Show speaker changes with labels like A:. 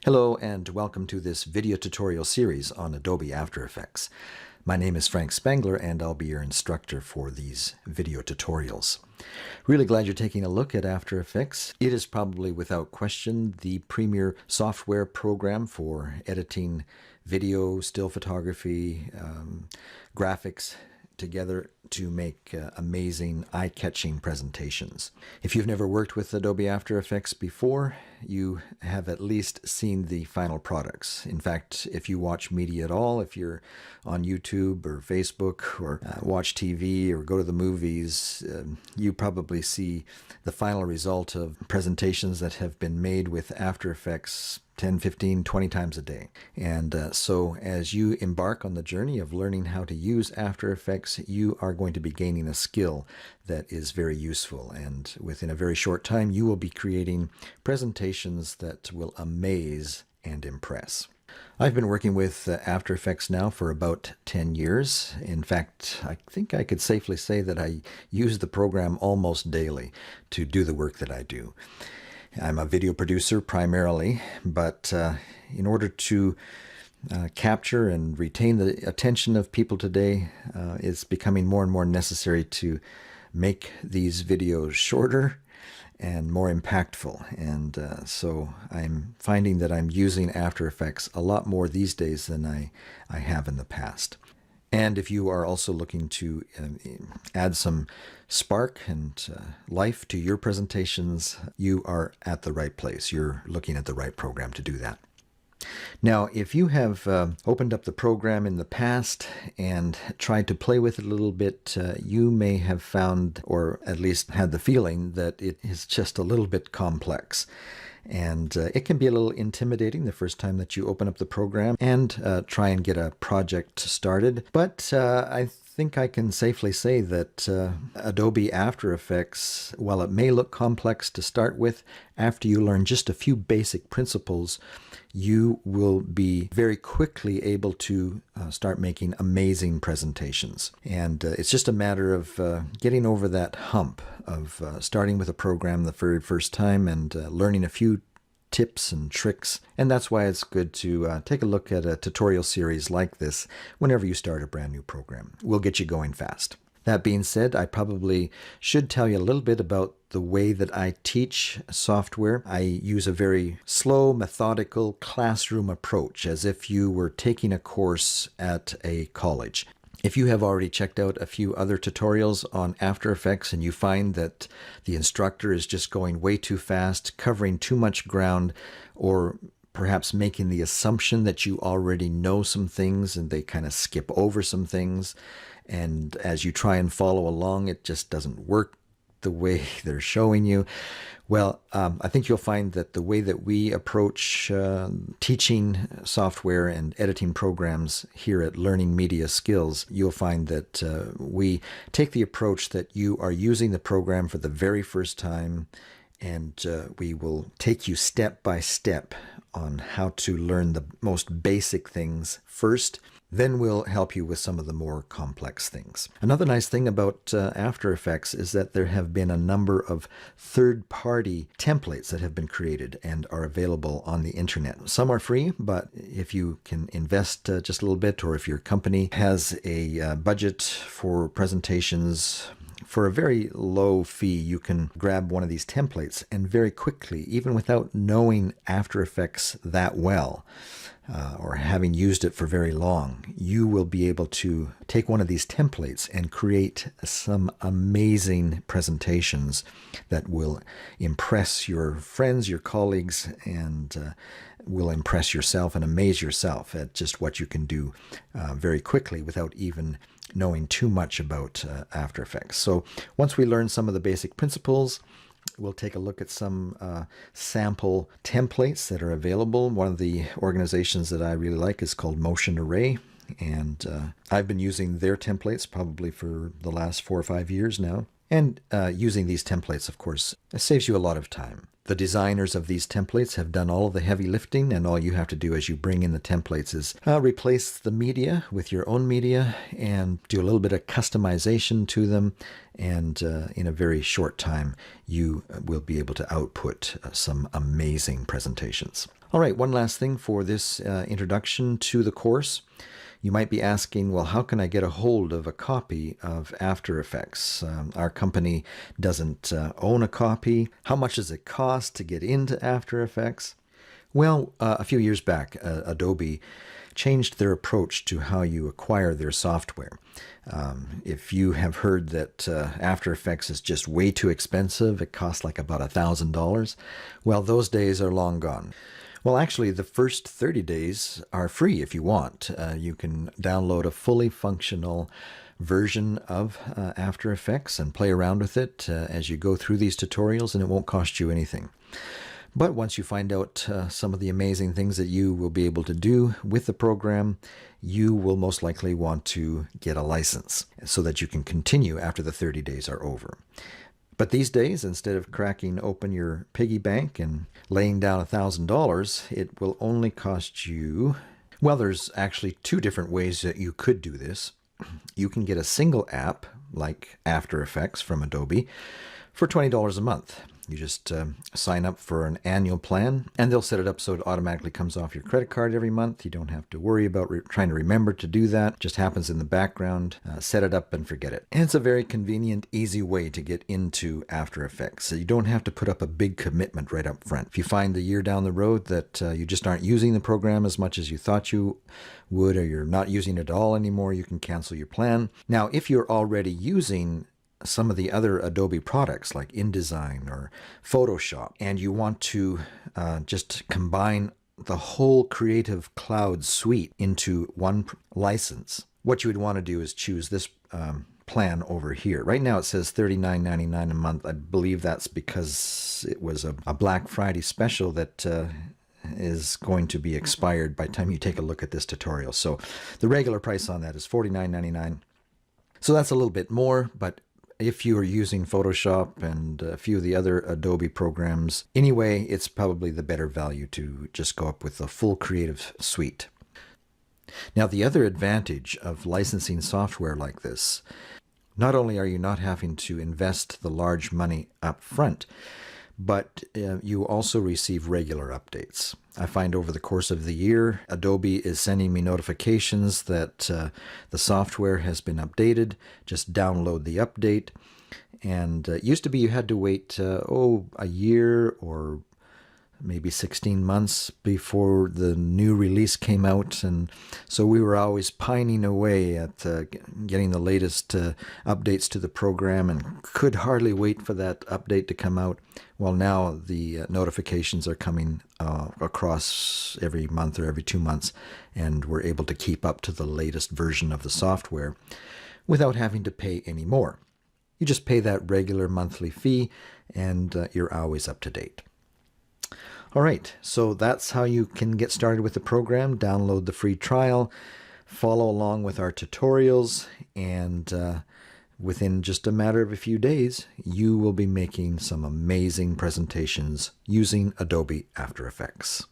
A: Hello and welcome to this video tutorial series on Adobe After Effects. My name is Frank Spangler and I'll be your instructor for these video tutorials. Really glad you're taking a look at After Effects. It is probably without question the premier software program for editing video, still photography, graphics together to make amazing, eye-catching presentations. If you've never worked with Adobe After Effects before, you have at least seen the final products. In fact, if you watch media at all, if you're on YouTube or Facebook or watch TV or go to the movies, you probably see the final result of presentations that have been made with After Effects 10, 15, 20 times a day. And so as you embark on the journey of learning how to use After Effects, you are going to be gaining a skill that is very useful. And within a very short time, you will be creating presentations that will amaze and impress. I've been working with After Effects now for about 10 years. In fact, I think I could safely say that I use the program almost daily to do the work that I do. I'm a video producer primarily, but in order to capture and retain the attention of people today, it's becoming more and more necessary to make these videos shorter and more impactful. And so I'm finding that I'm using After Effects a lot more these days than I have in the past. And if you are also looking to add some spark and life to your presentations, you are at the right place. You're looking at the right program to do that. Now, if you have opened up the program in the past and tried to play with it a little bit, you may have found, or at least had the feeling, that it is just a little bit complex. And it can be a little intimidating the first time that you open up the program and try and get a project started. But I think I can safely say that Adobe After Effects, while it may look complex to start with, after you learn just a few basic principles, you will be very quickly able to start making amazing presentations. And it's just a matter of getting over that hump of starting with a program the very first time and learning a few tips and tricks. And that's why it's good to take a look at a tutorial series like this whenever you start a brand new program. We'll get you going fast. That being said, I probably should tell you a little bit about the way that I teach software. I use a very slow, methodical classroom approach, as if you were taking a course at a college. If you have already checked out a few other tutorials on After Effects and you find that the instructor is just going way too fast, covering too much ground, or perhaps making the assumption that you already know some things and they kind of skip over some things, and as you try and follow along, it just doesn't work the way they're showing you. Well, I think you'll find that the way that we approach teaching software and editing programs here at Learning Media Skills, you'll find that we take the approach that you are using the program for the very first time, and we will take you step by step on how to learn the most basic things first. Then we'll help you with some of the more complex things. Another nice thing about After Effects is that there have been a number of third-party templates that have been created and are available on the internet. Some are free, but if you can invest just a little bit, or if your company has a budget for presentations, for a very low fee, you can grab one of these templates and very quickly, even without knowing After Effects that well, or having used it for very long, you will be able to take one of these templates and create some amazing presentations that will impress your friends, your colleagues, and will impress yourself and amaze yourself at just what you can do very quickly without even knowing too much about After Effects. So once we learn some of the basic principles, we'll take a look at some sample templates that are available. One of the organizations that I really like is called Motion Array, and I've been using their templates probably for the last 4 or 5 years now. And using these templates, of course, it saves you a lot of time. The designers of these templates have done all of the heavy lifting, and all you have to do as you bring in the templates is replace the media with your own media and do a little bit of customization to them, and in a very short time you will be able to output some amazing presentations. All right, one last thing for this introduction to the course. You might be asking, well, how can I get a hold of a copy of After Effects? Our company doesn't own a copy. How much does it cost to get into After Effects? Well, a few years back, Adobe changed their approach to how you acquire their software. If you have heard that After Effects is just way too expensive, it costs like about $1,000, well, those days are long gone. Well, actually, the first 30 days are free if you want. You can download a fully functional version of After Effects and play around with it as you go through these tutorials, and it won't cost you anything. But once you find out some of the amazing things that you will be able to do with the program, you will most likely want to get a license so that you can continue after the 30 days are over. But these days, instead of cracking open your piggy bank and laying down $1,000, it will only cost you, well, there's actually two different ways that you could do this. You can get a single app like After Effects from Adobe for $20 a month. You just sign up for an annual plan, and they'll set it up so it automatically comes off your credit card every month. You don't have to worry about trying to remember to do that. It just happens in the background. Set it up and forget it. And it's a very convenient, easy way to get into After Effects. So you don't have to put up a big commitment right up front. If you find a year down the road that you just aren't using the program as much as you thought you would, or you're not using it at all anymore, you can cancel your plan. Now, if you're already using some of the other Adobe products like InDesign or Photoshop, and you want to just combine the whole Creative Cloud suite into one license, what you would want to do is choose this plan over here. Right now it says $39.99 a month. I believe that's because it was a Black Friday special that is going to be expired by the time you take a look at this tutorial. So the regular price on that is $49.99. So that's a little bit more, but if you are using Photoshop and a few of the other Adobe programs, anyway, it's probably the better value to just go up with the full Creative Suite. Now, the other advantage of licensing software like this, not only are you not having to invest the large money up front, but you also receive regular updates. I find over the course of the year, Adobe is sending me notifications that the software has been updated. Just download the update. And it used to be you had to wait, a year or maybe 16 months before the new release came out. And so we were always pining away at getting the latest updates to the program and could hardly wait for that update to come out. Well, now the notifications are coming across every month or every 2 months, and we're able to keep up to the latest version of the software without having to pay any more. You just pay that regular monthly fee, and you're always up to date. All right, so that's how you can get started with the program. Download the free trial, follow along with our tutorials, and within just a matter of a few days, you will be making some amazing presentations using Adobe After Effects.